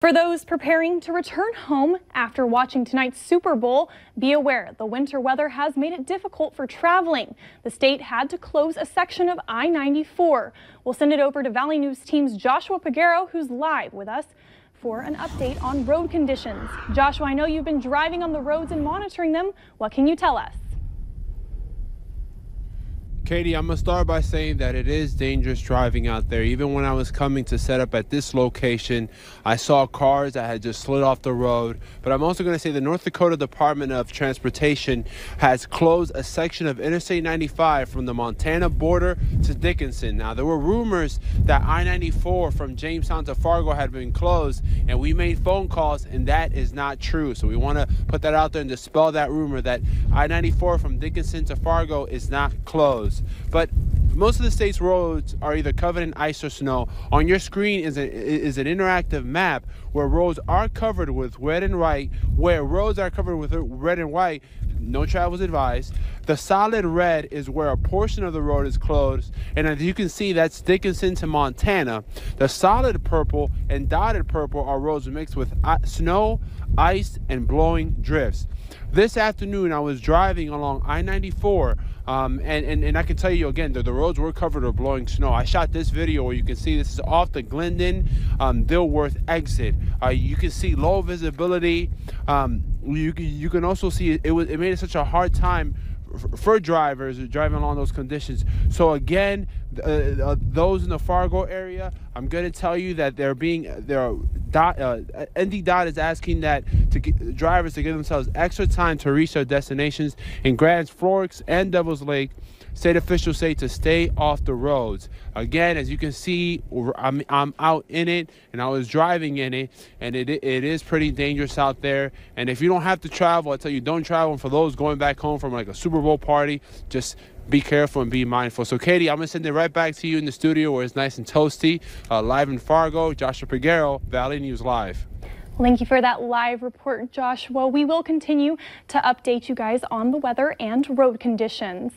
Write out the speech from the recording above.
For those preparing to return home after watching tonight's Super Bowl, be aware the winter weather has made it difficult for traveling. The state had to close a section of I-94. We'll send it over to Valley News Team's Joshua Peguero, who's live with us for an update on road conditions. Joshua, I know you've been driving on the roads and monitoring them. What can you tell us? Katie, I'm going to start by saying that it is dangerous driving out there. Even when I was coming to set up at this location, I saw cars that had just slid off the road. But I'm also going to say the North Dakota Department of Transportation has closed a section of Interstate 95 from the Montana border to Dickinson. Now, there were rumors that I-94 from Jamestown to Fargo had been closed, and we made phone calls, and that is not true. So we want to put that out there and dispel that rumor that I-94 from Dickinson to Fargo is not closed. But most of the state's roads are either covered in ice or snow. On your screen is an interactive map where roads are covered with red and white. Where roads are covered with red and white, no travel is advised. The solid red is where a portion of the road is closed, and as you can see, that's Dickinson to Montana. The solid purple and dotted purple are roads mixed with snow, ice, and blowing drifts. This afternoon, I was driving along I-94, and I can tell you again that the roads were covered with blowing snow. I shot this video where you can see this is off the Glendon Dilworth exit. You can see low visibility. You can also see it made it such a hard time for drivers driving along those conditions. So again, those in the Fargo area, I'm going to tell you that ND DOT is asking that drivers to give themselves extra time to reach their destinations in Grand Forks and Devil's Lake. State officials say to stay off the roads. Again, as you can see, I'm out in it, and I was driving in it, and it is pretty dangerous out there. And if you don't have to travel, I tell you, don't travel. And for those going back home from like a Super Bowl party, just be careful and be mindful. So, Katie, I'm going to send it right back to you in the studio where it's nice and toasty. Live in Fargo, Joshua Peguero, Valley News Live. Thank you for that live report, Joshua. We will continue to update you guys on the weather and road conditions.